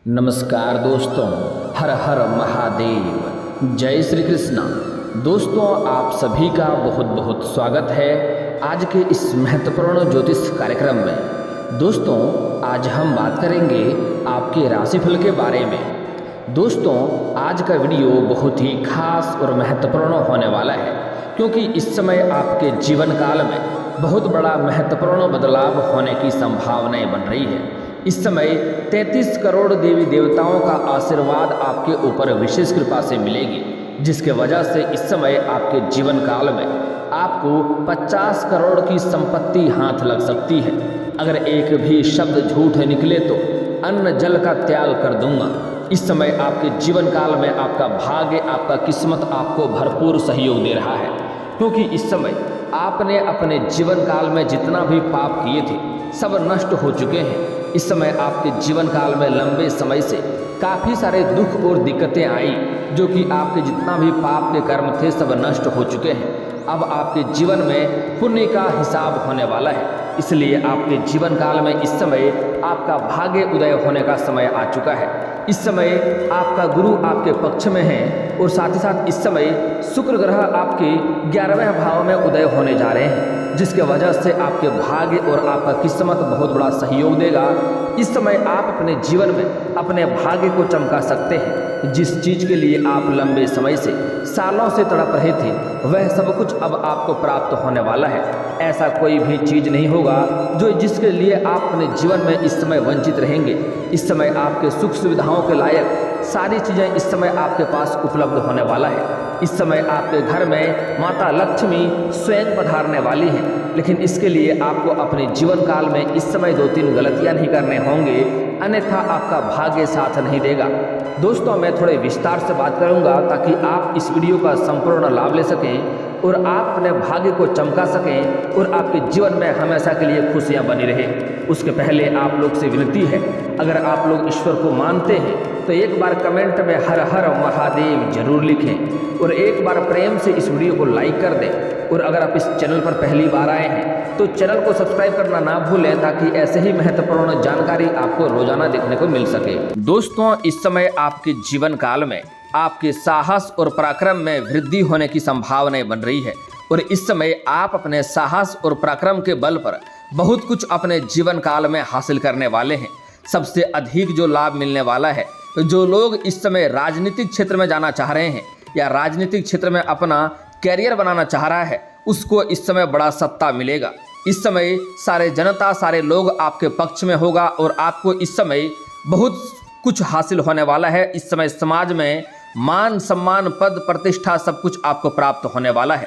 नमस्कार दोस्तों, हर हर महादेव, जय श्री कृष्णा। दोस्तों, आप सभी का बहुत बहुत स्वागत है आज के इस महत्वपूर्ण ज्योतिष कार्यक्रम में। दोस्तों, आज हम बात करेंगे आपके राशिफल के बारे में। दोस्तों, आज का वीडियो बहुत ही खास और महत्वपूर्ण होने वाला है, क्योंकि इस समय आपके जीवन काल में बहुत बड़ा महत्वपूर्ण बदलाव होने की संभावनाएं बन रही है। इस समय 33 करोड़ देवी देवताओं का आशीर्वाद आपके ऊपर विशेष कृपा से मिलेगी, जिसके वजह से इस समय आपके जीवन काल में आपको 50 करोड़ की संपत्ति हाथ लग सकती है। अगर एक भी शब्द झूठ निकले तो अन्न जल का त्याग कर दूंगा। इस समय आपके जीवन काल में आपका भाग्य, आपका किस्मत आपको भरपूर सहयोग दे रहा है, क्योंकि इस समय आपने अपने जीवन काल में जितना भी पाप किए थे सब नष्ट हो चुके हैं। इस समय आपके जीवन काल में लंबे समय से काफ़ी सारे दुख और दिक्कतें आई, जो कि आपके जितना भी पाप के कर्म थे सब नष्ट हो चुके हैं। अब आपके जीवन में पुण्य का हिसाब होने वाला है, इसलिए आपके जीवन काल में इस समय आपका भाग्य उदय होने का समय आ चुका है। इस समय आपका गुरु आपके पक्ष में है और साथ ही साथ इस समय शुक्र ग्रह आपके 11वें भाव में उदय होने जा रहे हैं, जिसके वजह से आपके भाग्य और आपका किस्मत बहुत बड़ा सहयोग देगा। इस समय आप अपने जीवन में अपने भाग्य को चमका सकते हैं। जिस चीज़ के लिए आप लंबे समय से सालों से तड़प रहे थे वह सब कुछ अब आपको प्राप्त होने वाला है। ऐसा कोई भी चीज़ नहीं होगा जिसके लिए आप अपने जीवन में इस समय वंचित रहेंगे। इस समय आपके सुख सुविधाओं के लायक सारी चीज़ें इस समय आपके पास उपलब्ध होने वाला है। इस समय आपके घर में माता लक्ष्मी स्वयं पधारने वाली हैं, लेकिन इसके लिए आपको अपने जीवन काल में इस समय 2-3 गलतियां नहीं करने होंगे, अन्यथा आपका भाग्य साथ नहीं देगा। दोस्तों, मैं थोड़े विस्तार से बात करूंगा ताकि आप इस वीडियो का संपूर्ण लाभ ले सकें और आप अपने भाग्य को चमका सकें और आपके जीवन में हमेशा के लिए खुशियां बनी रहे। उसके पहले आप लोग से विनती है, अगर आप लोग ईश्वर को मानते हैं तो एक बार कमेंट में हर हर महादेव जरूर लिखें और एक बार प्रेम से इस वीडियो को लाइक कर दें। और अगर आप इस चैनल पर पहली बार आए हैं तो चैनल को सब्सक्राइब करना ना भूलें, ताकि ऐसे ही महत्वपूर्ण जानकारी आपको रोजाना देखने को मिल सके। दोस्तों, इस समय आपके जीवन काल में आपके साहस और पराक्रम में वृद्धि होने की संभावनाएं बन रही है और इस समय आप अपने साहस और पराक्रम के बल पर बहुत कुछ अपने जीवन काल में हासिल करने वाले हैं। सबसे अधिक जो लाभ मिलने वाला है, जो लोग इस समय राजनीतिक क्षेत्र में जाना चाह रहे हैं या राजनीतिक क्षेत्र में अपना कैरियर बनाना चाह रहा है, उसको इस समय बड़ा सत्ता मिलेगा। इस समय सारे जनता, सारे लोग आपके पक्ष में होगा और आपको इस समय बहुत कुछ हासिल होने वाला है। इस समय समाज में मान सम्मान, पद प्रतिष्ठा सब कुछ आपको प्राप्त होने वाला है।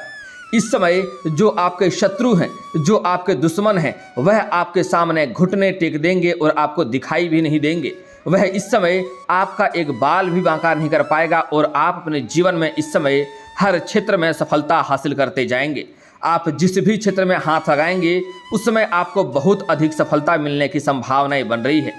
इस समय जो आपके शत्रु हैं, जो आपके दुश्मन हैं, वह आपके सामने घुटने टेक देंगे और आपको दिखाई भी नहीं देंगे। वह इस समय आपका एक बाल भी बांका नहीं कर पाएगा और आप अपने जीवन में इस समय हर क्षेत्र में सफलता हासिल करते जाएंगे। आप जिस भी क्षेत्र में हाथ लगाएंगे उस समय आपको बहुत अधिक सफलता मिलने की संभावनाएं बन रही है।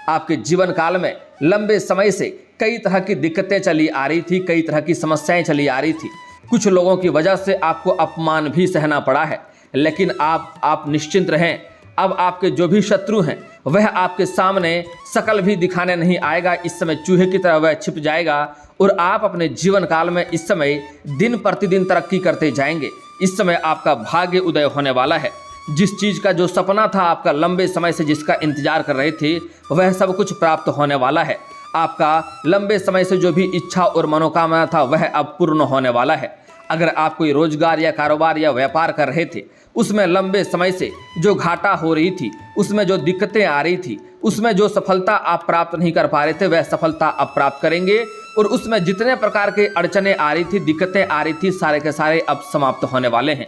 आपके जीवन काल में लंबे समय से कई तरह की दिक्कतें चली आ रही थी, कई तरह की समस्याएं चली आ रही थी। कुछ लोगों की वजह से आपको अपमान भी सहना पड़ा है, लेकिन आप निश्चिंत रहें। अब आपके जो भी शत्रु हैं वह आपके सामने शकल भी दिखाने नहीं आएगा। इस समय चूहे की तरह वह छिप जाएगा और आप अपने जीवन काल में इस समय दिन प्रतिदिन तरक्की करते जाएंगे। इस समय आपका भाग्य उदय होने वाला है। जिस चीज़ का जो सपना था, आपका लंबे समय से जिसका इंतजार कर रहे थे, वह सब कुछ प्राप्त होने वाला है। आपका लंबे समय से जो भी इच्छा और मनोकामना था वह अब पूर्ण होने वाला है। अगर आप कोई रोजगार या कारोबार या व्यापार कर रहे थे, उसमें लंबे समय से जो घाटा हो रही थी, उसमें जो दिक्कतें आ रही थी, उसमें जो सफलता आप प्राप्त नहीं कर पा रहे थे, वह सफलता अब प्राप्त करेंगे। और उसमें जितने प्रकार के अड़चने आ रही थी, दिक्कतें आ रही थी, सारे के सारे अब समाप्त होने वाले हैं।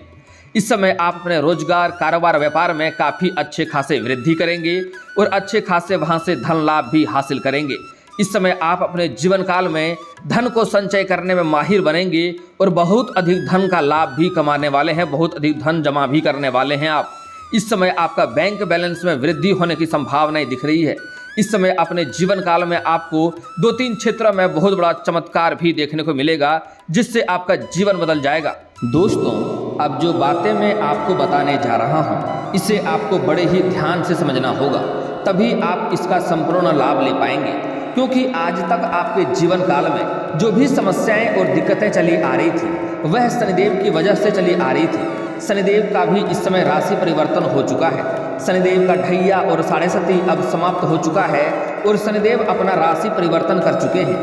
इस समय आप अपने रोजगार, कारोबार, व्यापार में काफ़ी अच्छे खासे वृद्धि करेंगे और अच्छे खासे वहाँ से धन लाभ भी हासिल करेंगे। इस समय आप अपने जीवन काल में धन को संचय करने में माहिर बनेंगे और बहुत अधिक धन का लाभ भी कमाने वाले हैं, बहुत अधिक धन जमा भी करने वाले हैं आप। इस समय आपका बैंक बैलेंस में वृद्धि होने की संभावनाएं दिख रही है। इस समय अपने जीवन काल में आपको 2-3 क्षेत्रों में बहुत बड़ा चमत्कार भी देखने को मिलेगा, जिससे आपका जीवन बदल जाएगा। दोस्तों, अब जो बातें मैं आपको बताने जा रहा हूँ, इसे आपको बड़े ही ध्यान से समझना होगा, तभी आप इसका संपूर्ण लाभ ले पाएंगे। क्योंकि आज तक आपके जीवन काल में जो भी समस्याएं और दिक्कतें चली आ रही थी वह शनिदेव की वजह से चली आ रही थी। शनिदेव का भी इस समय राशि परिवर्तन हो चुका है। शनिदेव का ढैया और साढ़े सती अब समाप्त हो चुका है और शनिदेव अपना राशि परिवर्तन कर चुके हैं।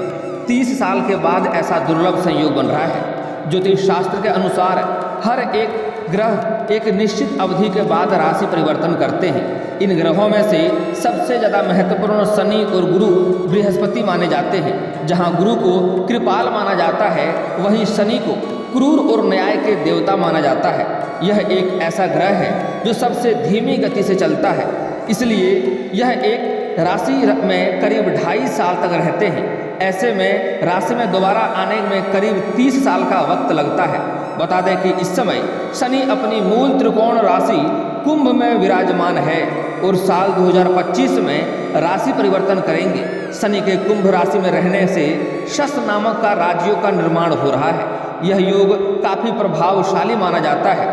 30 साल के बाद ऐसा दुर्लभ संयोग बन रहा है। ज्योतिष शास्त्र के अनुसार हर एक ग्रह एक निश्चित अवधि के बाद राशि परिवर्तन करते हैं। इन ग्रहों में से सबसे ज़्यादा महत्वपूर्ण शनि और गुरु बृहस्पति माने जाते हैं। जहां गुरु को कृपाल माना जाता है वहीं शनि को क्रूर और न्याय के देवता माना जाता है। यह एक ऐसा ग्रह है जो सबसे धीमी गति से चलता है, इसलिए यह एक राशि में करीब 2.5 साल तक रहते हैं। ऐसे में राशि में दोबारा आने में करीब 30 साल का वक्त लगता है। बता दें कि इस समय शनि अपनी मूल त्रिकोण राशि कुंभ में विराजमान है और साल 2025 में राशि परिवर्तन करेंगे। शनि के कुंभ राशि में रहने से शश नामक का राजयोग का निर्माण हो रहा है। यह योग काफ़ी प्रभावशाली माना जाता है।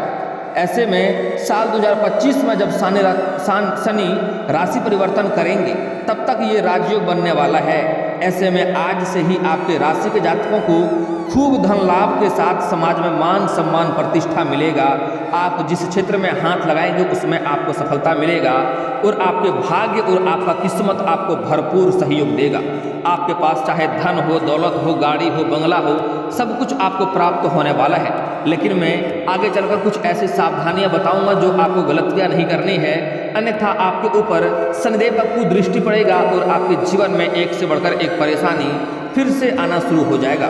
ऐसे में साल 2025 में जब शनि राशि परिवर्तन करेंगे तब तक ये राजयोग बनने वाला है। ऐसे में आज से ही आपके राशि के जातकों को खूब धन लाभ के साथ समाज में मान सम्मान प्रतिष्ठा मिलेगा। आप जिस क्षेत्र में हाथ लगाएंगे उसमें आपको सफलता मिलेगा और आपके भाग्य और आपका किस्मत आपको भरपूर सहयोग देगा। आपके पास चाहे धन हो, दौलत हो, गाड़ी हो, बंगला हो, सब कुछ आपको प्राप्त होने वाला है। लेकिन मैं आगे चलकर कुछ ऐसी सावधानियां बताऊंगा जो आपको गलतियां नहीं करनी है, अन्यथा आपके ऊपर शनिदेव का कुदृष्टि पड़ेगा और आपके जीवन में एक से बढ़कर एक परेशानी फिर से आना शुरू हो जाएगा।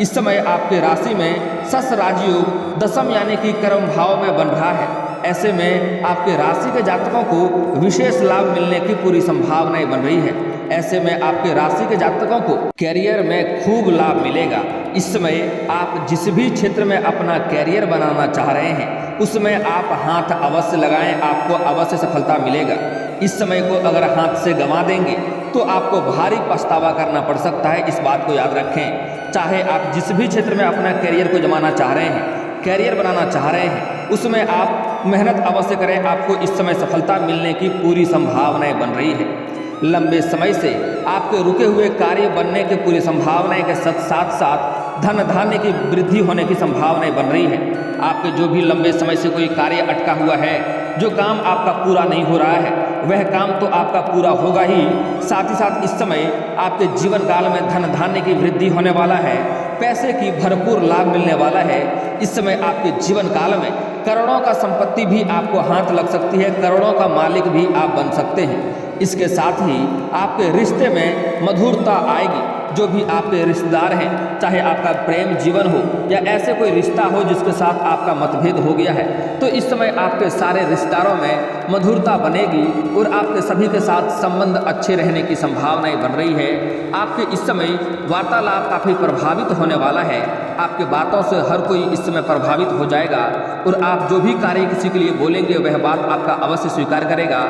इस समय आपके राशि में शश राजयोग दशम यानी कि कर्म भाव में बन रहा है। ऐसे में आपके राशि के जातकों को विशेष लाभ मिलने की पूरी संभावनाएं बन रही है। ऐसे में आपके राशि के जातकों को कैरियर में खूब लाभ मिलेगा। इस समय आप जिस भी क्षेत्र में अपना कैरियर बनाना चाह रहे हैं उसमें आप हाथ अवश्य लगाएं, आपको अवश्य सफलता मिलेगा। इस समय को अगर हाथ से गंवा देंगे तो आपको भारी पछतावा करना पड़ सकता है, इस बात को याद रखें। चाहे आप जिस भी क्षेत्र में अपना कैरियर को जमाना चाह रहे हैं, कैरियर बनाना चाह रहे हैं, उसमें आप मेहनत अवश्य करें, आपको इस समय सफलता मिलने की पूरी संभावनाएं बन रही है। लंबे समय से आपके रुके हुए कार्य बनने की पूरी संभावनाएं के साथ साथ धन धान्य की वृद्धि होने की संभावनाएं बन रही है। आपके जो भी लंबे समय से कोई कार्य अटका हुआ है, जो काम आपका पूरा नहीं हो रहा है, वह काम तो आपका पूरा होगा ही साथ इस समय आपके जीवन काल में धन धान्य की वृद्धि होने वाला है, पैसे की भरपूर लाभ मिलने वाला है। इस समय आपके जीवन काल में करोड़ों का संपत्ति भी आपको हाथ लग सकती है, करोड़ों का मालिक भी आप बन सकते हैं। इसके साथ ही आपके रिश्ते में मधुरता आएगी। जो भी आपके रिश्तेदार हैं, चाहे आपका प्रेम जीवन हो या ऐसे कोई रिश्ता हो जिसके साथ आपका मतभेद हो गया है, तो इस समय आपके सारे रिश्तेदारों में मधुरता बनेगी और आपके सभी के साथ संबंध अच्छे रहने की संभावनाएं बन रही है। आपके इस समय वार्तालाप काफ़ी प्रभावित होने वाला है। आपके बातों से हर कोई इस समय प्रभावित हो जाएगा और आप जो भी कार्य किसी के लिए बोलेंगे वह बात आपका अवश्य स्वीकार करेगा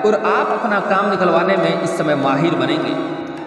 और आप अपना काम निकलवाने में इस समय माहिर बनेंगे।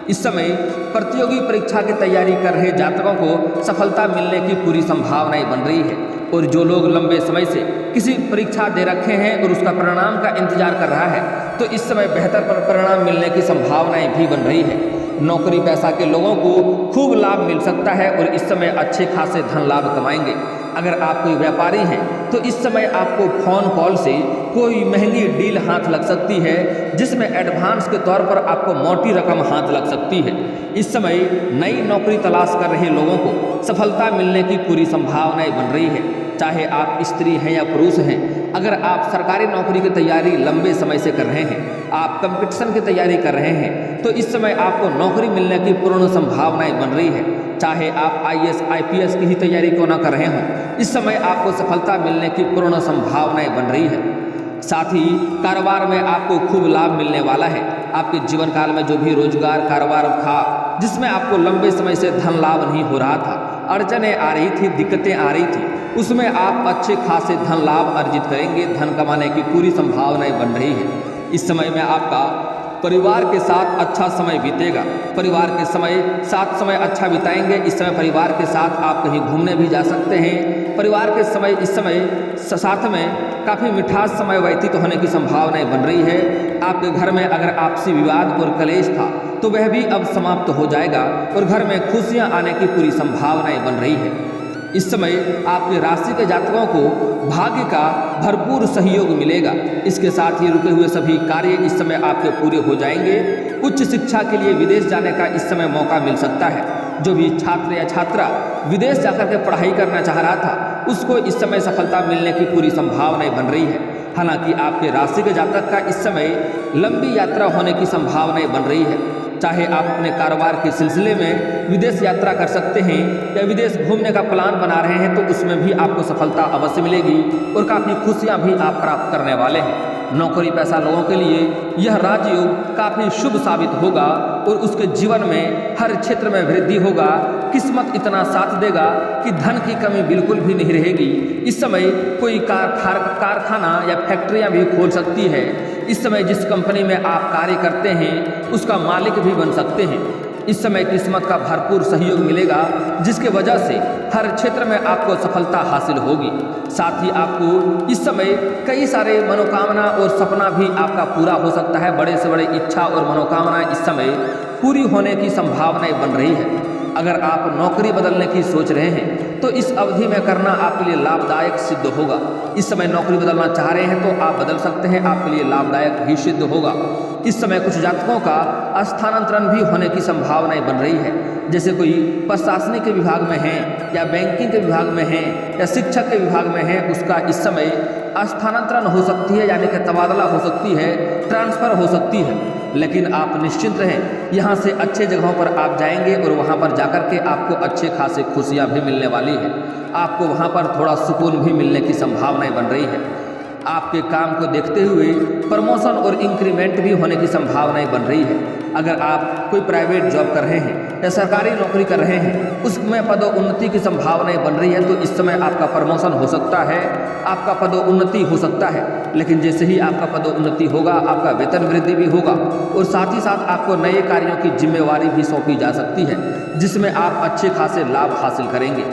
इस समय प्रतियोगी परीक्षा की तैयारी कर रहे जातकों को सफलता मिलने की पूरी संभावनाएं बन रही है और जो लोग लंबे समय से किसी परीक्षा दे रखे हैं और उसका परिणाम का इंतजार कर रहा है, तो इस समय बेहतर परिणाम मिलने की संभावनाएं भी बन रही है। नौकरी पैसा के लोगों को खूब लाभ मिल सकता है और इस समय अच्छे खासे धन लाभ कमाएंगे। अगर आप कोई व्यापारी हैं तो इस समय आपको फ़ोन कॉल से कोई महंगी डील हाथ लग सकती है, जिसमें एडवांस के तौर पर आपको मोटी रकम हाथ लग सकती है। इस समय नई नौकरी तलाश कर रहे लोगों को सफलता मिलने की पूरी संभावनाएं बन रही है। चाहे आप स्त्री हैं या पुरुष हैं, अगर आप सरकारी नौकरी की तैयारी लंबे समय से कर रहे हैं, आप कंपटीशन की तैयारी कर रहे हैं, तो इस समय आपको नौकरी मिलने की पूर्ण संभावनाएं बन रही है। चाहे आप IAS IPS की ही तैयारी क्यों ना कर रहे हों, इस समय आपको सफलता मिलने की पूर्ण संभावनाएं बन रही है। साथ ही कारोबार में आपको खूब लाभ मिलने वाला है। आपके जीवन काल में जो भी रोजगार कारोबार था जिसमें आपको लंबे समय से धन लाभ नहीं हो रहा था, अड़चनें आ रही थी, दिक्कतें आ रही थी, उसमें आप अच्छे खासे धन लाभ अर्जित करेंगे। धन कमाने की पूरी संभावनाएं बन रही है। इस समय में आपका परिवार के साथ अच्छा समय बीतेगा। परिवार के साथ समय अच्छा बिताएंगे। इस समय परिवार के साथ आप कहीं घूमने भी जा सकते हैं। परिवार के समय इस समय साथ में काफ़ी मिठास समय व्यतीत होने की संभावनाएं बन रही है। आपके घर में अगर आपसी विवाद और कलेश था तो वह भी अब समाप्त हो जाएगा और घर में खुशियां आने की पूरी संभावनाएं बन रही है। इस समय आपके राशि के जातकों को भाग्य का भरपूर सहयोग मिलेगा। इसके साथ ही रुके हुए सभी कार्य इस समय आपके पूरे हो जाएंगे। उच्च शिक्षा के लिए विदेश जाने का इस समय मौका मिल सकता है। जो भी छात्र या छात्रा विदेश जाकर के पढ़ाई करना चाह रहा था, उसको इस समय सफलता मिलने की पूरी संभावनाएं बन रही है। हालांकि आपके राशि के जातक का इस समय लंबी यात्रा होने की संभावनाएं बन रही है। चाहे आप अपने कारोबार के सिलसिले में विदेश यात्रा कर सकते हैं या विदेश घूमने का प्लान बना रहे हैं, तो उसमें भी आपको सफलता अवश्य मिलेगी और काफ़ी खुशियां भी आप प्राप्त करने वाले हैं। नौकरी पेशा लोगों के लिए यह राजयोग काफ़ी शुभ साबित होगा और उसके जीवन में हर क्षेत्र में वृद्धि होगा। किस्मत इतना साथ देगा कि धन की कमी बिल्कुल भी नहीं रहेगी। इस समय कोई कारखाना या फैक्ट्रियां भी खोल सकती है। इस समय जिस कंपनी में आप कार्य करते हैं उसका मालिक भी बन सकते हैं। इस समय किस्मत का भरपूर सहयोग मिलेगा, जिसके वजह से हर क्षेत्र में आपको सफलता हासिल होगी। साथ ही आपको इस समय कई सारे मनोकामना और सपना भी आपका पूरा हो सकता है। बड़े से बड़े इच्छा और मनोकामना इस समय पूरी होने की संभावनाएं बन रही है। अगर आप नौकरी बदलने की सोच रहे हैं तो इस अवधि में करना आपके लिए लाभदायक सिद्ध होगा। इस समय नौकरी बदलना चाह रहे हैं तो आप बदल सकते हैं, आपके लिए लाभदायक भी सिद्ध होगा। इस समय कुछ जातकों का स्थानांतरण भी होने की संभावनाएं बन रही है। जैसे कोई प्रशासनिक के विभाग में है या बैंकिंग के विभाग में है या शिक्षक के विभाग में है, उसका इस समय स्थानांतरण हो सकती है, यानी कि तबादला हो सकती है, ट्रांसफ़र हो सकती है। लेकिन आप निश्चिंत रहें, यहाँ से अच्छे जगहों पर आप जाएंगे और वहाँ पर जाकर के आपको अच्छे खासे खुशियाँ भी मिलने वाली है। आपको वहाँ पर थोड़ा सुकून भी मिलने की संभावनाएं बन रही है। आपके काम को देखते हुए प्रमोशन और इंक्रीमेंट भी होने की संभावनाएं बन रही है। अगर आप कोई प्राइवेट जॉब कर रहे हैं या सरकारी नौकरी कर रहे हैं, उसमें पदोन्नति की संभावनाएं बन रही है, तो इस समय आपका प्रमोशन हो सकता है, आपका पदोन्नति हो सकता है। लेकिन जैसे ही आपका पदोन्नति होगा, आपका वेतन वृद्धि भी होगा और साथ ही साथ आपको नए कार्यों की जिम्मेवारी भी सौंपी जा सकती है, जिसमें आप अच्छे खासे लाभ हासिल करेंगे।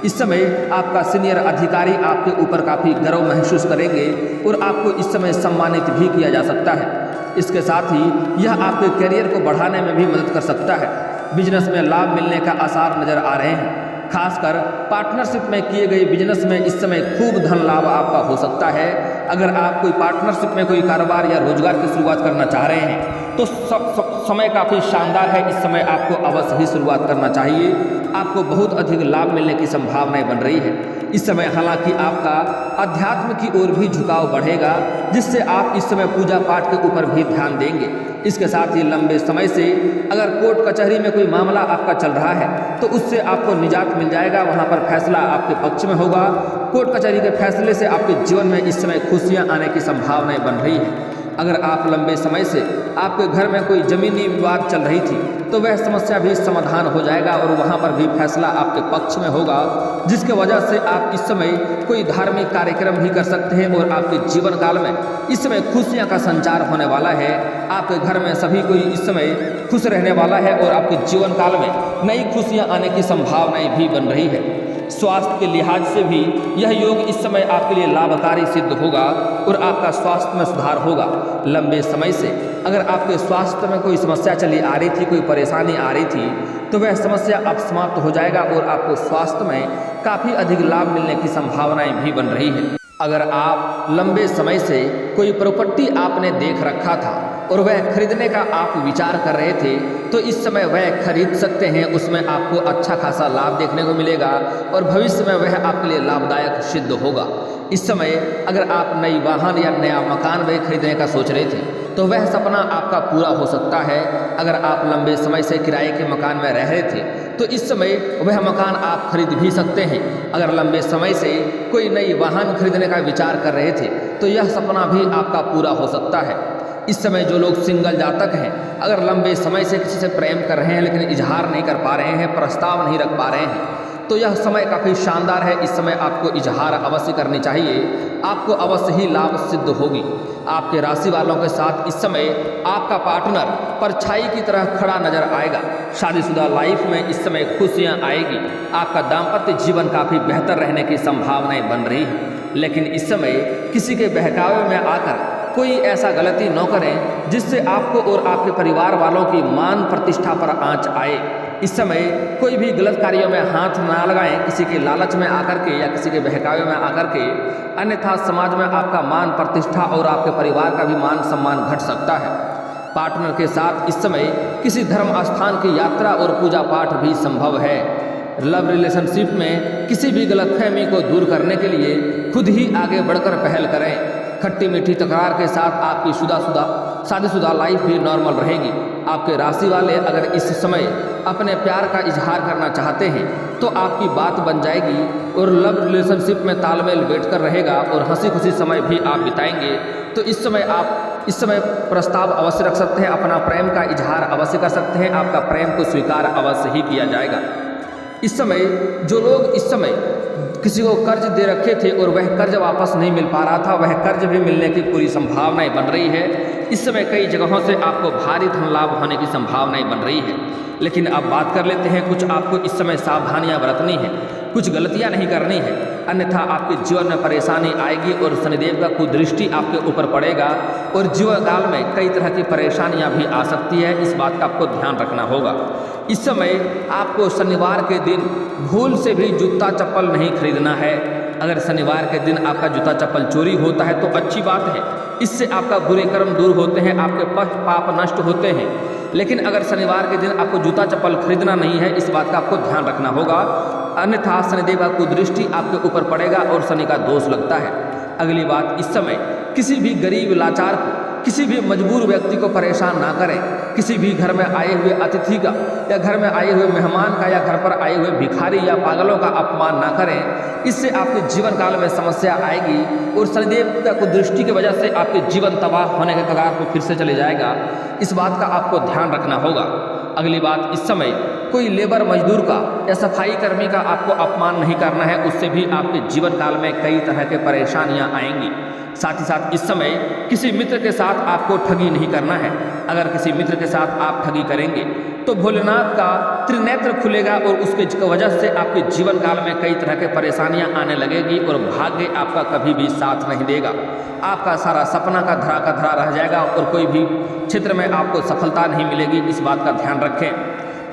इस समय आपका सीनियर अधिकारी आपके ऊपर काफ़ी गर्व महसूस करेंगे और आपको इस समय सम्मानित भी किया जा सकता है। इसके साथ ही यह आपके करियर को बढ़ाने में भी मदद कर सकता है। बिजनेस में लाभ मिलने का आसार नज़र आ रहे हैं। खासकर पार्टनरशिप में किए गए बिजनेस में इस समय खूब धन लाभ आपका हो सकता है। अगर आप कोई पार्टनरशिप में कोई कारोबार या रोजगार की शुरुआत करना चाह रहे हैं तो समय काफ़ी शानदार है। इस समय आपको अवश्य ही शुरुआत करना चाहिए। आपको बहुत अधिक लाभ मिलने की संभावनाएं बन रही है। इस समय हालांकि आपका अध्यात्म की ओर भी झुकाव बढ़ेगा, जिससे आप इस समय पूजा पाठ के ऊपर भी ध्यान देंगे। इसके साथ ही लंबे समय से अगर कोर्ट कचहरी में कोई मामला आपका चल रहा है तो उससे आपको निजात मिल जाएगा। वहाँ पर फैसला आपके पक्ष में होगा। कोर्ट कचहरी के फैसले से आपके जीवन में इस समय खुशियाँ आने की संभावनाएं बन रही है। अगर आप लंबे समय से आपके घर में कोई ज़मीनी विवाद चल रही थी तो वह समस्या भी समाधान हो जाएगा और वहाँ पर भी फैसला आपके पक्ष में होगा, जिसके वजह से आप इस समय कोई धार्मिक कार्यक्रम भी कर सकते हैं और आपके जीवन काल में इस समय खुशियाँ का संचार होने वाला है। आपके घर में सभी कोई इस समय खुश रहने वाला है और आपके जीवन काल में नई खुशियाँ आने की संभावनाएं भी बन रही है। स्वास्थ्य के लिहाज से भी यह योग इस समय आपके लिए लाभकारी सिद्ध होगा और आपका स्वास्थ्य में सुधार होगा। लंबे समय से अगर आपके स्वास्थ्य में कोई समस्या चली आ रही थी, कोई परेशानी आ रही थी, तो वह समस्या अब समाप्त हो जाएगा और आपको स्वास्थ्य में काफ़ी अधिक लाभ मिलने की संभावनाएं भी बन रही है। अगर आप लंबे समय से कोई प्रॉपर्टी आपने देख रखा था और वह खरीदने का आप विचार कर रहे थे तो इस समय वह खरीद सकते हैं। उसमें आपको अच्छा खासा लाभ देखने को मिलेगा और भविष्य में वह आपके लिए लाभदायक सिद्ध होगा। इस समय अगर आप नई वाहन या नया मकान वह खरीदने का सोच रहे थे तो वह सपना आपका पूरा हो सकता है। अगर आप लंबे समय से किराए के मकान में रह रहे थे तो इस समय वह मकान आप खरीद भी सकते हैं। अगर लंबे समय से कोई नई वाहन खरीदने का विचार कर रहे थे तो यह सपना भी आपका पूरा हो सकता है। इस समय जो लोग सिंगल जातक हैं, अगर लंबे समय से किसी से प्रेम कर रहे हैं लेकिन इजहार नहीं कर पा रहे हैं, प्रस्ताव नहीं रख पा रहे हैं, तो यह समय काफ़ी शानदार है। इस समय आपको इजहार अवश्य करनी चाहिए, आपको अवश्य ही लाभ सिद्ध होगी। आपके राशि वालों के साथ इस समय आपका पार्टनर परछाई की तरह खड़ा नजर आएगा। शादीशुदा लाइफ में इस समय खुशियां आएगी। आपका दाम्पत्य जीवन काफ़ी बेहतर रहने की संभावनाएं बन रही है। लेकिन इस समय किसी के बहकावे में आकर कोई ऐसा गलती न करें जिससे आपको और आपके परिवार वालों की मान प्रतिष्ठा पर आंच आए। इस समय कोई भी गलत कार्यों में हाथ ना लगाएं, किसी के लालच में आकर के या किसी के बहकावे में आकर के, अन्यथा समाज में आपका मान प्रतिष्ठा और आपके परिवार का भी मान सम्मान घट सकता है। पार्टनर के साथ इस समय किसी धर्म स्थान की यात्रा और पूजा पाठ भी संभव है। लव रिलेशनशिप में किसी भी गलतफहमी को दूर करने के लिए खुद ही आगे बढ़कर पहल करें। खट्टी मीठी तकरार के साथ आपकी शादीशुदा लाइफ भी नॉर्मल रहेगी। आपके राशि वाले अगर इस समय अपने प्यार का इजहार करना चाहते हैं तो आपकी बात बन जाएगी और लव रिलेशनशिप में तालमेल बैठकर रहेगा और हंसी खुशी समय भी आप बिताएंगे। तो इस समय प्रस्ताव अवश्य रख सकते हैं, अपना प्रेम का इजहार अवश्य कर सकते हैं, आपका प्रेम को स्वीकार अवश्य ही किया जाएगा। इस समय जो लोग इस समय किसी को कर्ज दे रखे थे और वह कर्ज वापस नहीं मिल पा रहा था, वह कर्ज भी मिलने की पूरी संभावनाएं बन रही है। इस समय कई जगहों से आपको भारी धन लाभ होने की संभावनाएं बन रही है। लेकिन अब बात कर लेते हैं, कुछ आपको इस समय सावधानियां बरतनी है, कुछ गलतियां नहीं करनी है, अन्यथा आपके जीवन में परेशानी आएगी और शनिदेव का कुदृष्टि आपके ऊपर पड़ेगा और जीवन काल में कई तरह की परेशानियां भी आ सकती है। इस बात का आपको ध्यान रखना होगा। इस समय आपको शनिवार के दिन भूल से भी जूता चप्पल नहीं खरीदना है। अगर शनिवार के दिन आपका जूता चप्पल चोरी होता है तो अच्छी बात है, इससे आपका बुरे कर्म दूर होते हैं, आपके पाप नष्ट होते हैं। लेकिन अगर शनिवार के दिन आपको जूता चप्पल खरीदना नहीं है, इस बात का आपको ध्यान रखना होगा, अन्यथा शनिदेव का कुदृष्टि आपके ऊपर पड़ेगा और शनि का दोष लगता है। अगली बात, इस समय किसी भी गरीब लाचार को, किसी भी मजबूर व्यक्ति को परेशान ना करें। किसी भी घर में आए हुए अतिथि का या घर में आए हुए मेहमान का या घर पर आए हुए भिखारी या पागलों का अपमान ना करें। इससे आपके जीवन काल में समस्या आएगी और शनिदेव का कुदृष्टि की वजह से आपके जीवन तबाह होने के कगार पर फिर से चले जाएगा। इस बात का आपको ध्यान रखना होगा। अगली बात, इस समय कोई लेबर मजदूर का या सफाई कर्मी का आपको अपमान नहीं करना है, उससे भी आपके जीवन काल में कई तरह के परेशानियां आएंगी। साथ ही साथ इस समय किसी मित्र के साथ आपको ठगी नहीं करना है। अगर किसी मित्र के साथ आप ठगी करेंगे तो भोलेनाथ का त्रिनेत्र खुलेगा और उसके वजह से आपके जीवन काल में कई तरह के परेशानियां आने लगेगी और भाग्य आपका कभी भी साथ नहीं देगा। आपका सारा सपना का धरा रह जाएगा और कोई भी क्षेत्र में आपको सफलता नहीं मिलेगी। इस बात का ध्यान रखें।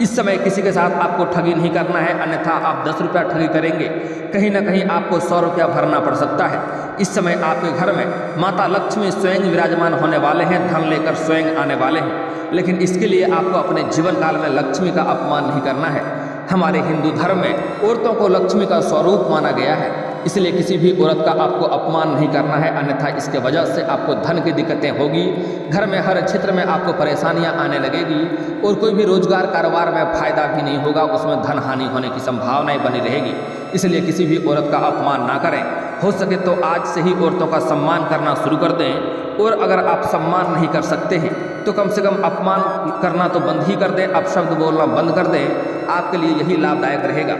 इस समय किसी के साथ आपको ठगी नहीं करना है, अन्यथा आप 10 रुपया ठगी करेंगे, कहीं ना कहीं आपको 100 रुपया भरना पड़ सकता है। इस समय आपके घर में माता लक्ष्मी स्वयं विराजमान होने वाले हैं, धन लेकर स्वयं आने वाले हैं। लेकिन इसके लिए आपको अपने जीवन काल में लक्ष्मी का अपमान नहीं करना है। हमारे हिंदू धर्म में औरतों को लक्ष्मी का स्वरूप माना गया है, इसलिए किसी भी औरत का आपको अपमान नहीं करना है, अन्यथा इसके वजह से आपको धन की दिक्कतें होगी। घर में हर क्षेत्र में आपको परेशानियां आने लगेगी और कोई भी रोजगार कारोबार में फायदा भी नहीं होगा, उसमें धन हानि होने की संभावनाएं बनी रहेगी। इसलिए किसी भी औरत का अपमान ना करें। हो सके तो आज से ही औरतों का सम्मान करना शुरू कर दें, और अगर आप सम्मान नहीं कर सकते हैं तो कम से कम अपमान करना तो बंद ही कर दें, अपशब्द बोलना बंद कर दें। आपके लिए यही लाभदायक रहेगा।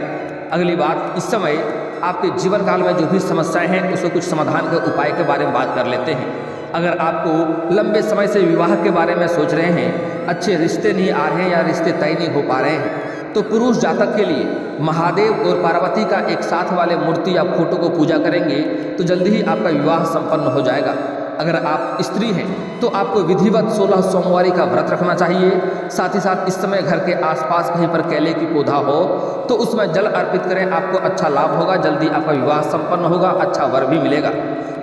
अगली बात, इस समय आपके जीवन काल में जो भी समस्याएं हैं उसको कुछ समाधान के उपाय के बारे में बात कर लेते हैं। अगर आपको लंबे समय से विवाह के बारे में सोच रहे हैं, अच्छे रिश्ते नहीं आ रहे हैं या रिश्ते तय नहीं हो पा रहे हैं, तो पुरुष जातक के लिए महादेव और पार्वती का एक साथ वाले मूर्ति या फोटो को पूजा करेंगे तो जल्दी ही आपका विवाह संपन्न हो जाएगा। अगर आप स्त्री हैं तो आपको विधिवत 16 सोमवारी का व्रत रखना चाहिए। साथ ही साथ इस समय घर के आसपास कहीं पर केले की पौधा हो तो उसमें जल अर्पित करें, आपको अच्छा लाभ होगा, जल्दी आपका विवाह संपन्न होगा, अच्छा वर भी मिलेगा।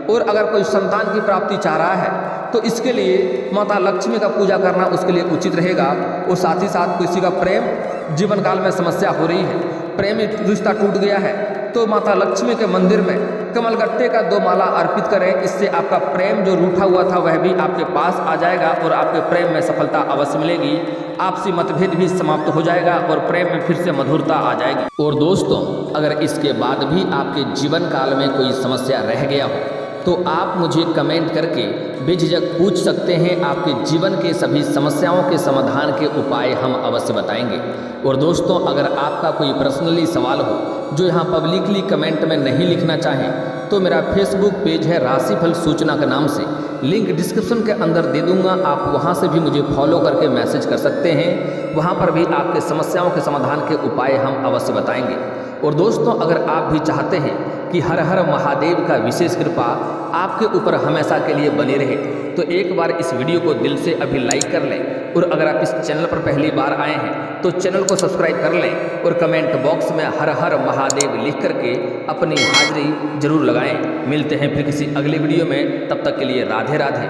और अगर कोई संतान की प्राप्ति चाह रहा है तो इसके लिए माता लक्ष्मी का पूजा करना उसके लिए उचित रहेगा। और साथ ही साथ किसी का प्रेम जीवन काल में समस्या हो रही है, प्रेमी रिश्ता टूट गया है, तो माता लक्ष्मी के मंदिर में कमलगट्टे का 2 माला अर्पित करें। इससे आपका प्रेम जो रूठा हुआ था वह भी आपके पास आ जाएगा और आपके प्रेम में सफलता अवश्य मिलेगी। आपसी मतभेद भी समाप्त हो जाएगा और प्रेम में फिर से मधुरता आ जाएगी। और दोस्तों, अगर इसके बाद भी आपके जीवन काल में कोई समस्या रह गया हो तो आप मुझे कमेंट करके बेझिझक पूछ सकते हैं। आपके जीवन के सभी समस्याओं के समाधान के उपाय हम अवश्य बताएंगे। और दोस्तों, अगर आपका कोई पर्सनली सवाल हो जो यहाँ पब्लिकली कमेंट में नहीं लिखना चाहें तो मेरा फेसबुक पेज है राशिफल सूचना के नाम से, लिंक डिस्क्रिप्शन के अंदर दे दूंगा, आप वहाँ से भी मुझे फॉलो करके मैसेज कर सकते हैं। वहाँ पर भी आपके समस्याओं के समाधान के उपाय हम अवश्य बताएंगे। और दोस्तों, अगर आप भी चाहते हैं कि हर हर महादेव का विशेष कृपा आपके ऊपर हमेशा के लिए बनी रहे तो एक बार इस वीडियो को दिल से अभी लाइक कर लें, और अगर आप इस चैनल पर पहली बार आए हैं तो चैनल को सब्सक्राइब कर लें, और कमेंट बॉक्स में हर हर महादेव लिख करके अपनी हाजिरी जरूर लगाएं। मिलते हैं फिर किसी अगली वीडियो में, तब तक के लिए राधे राधे।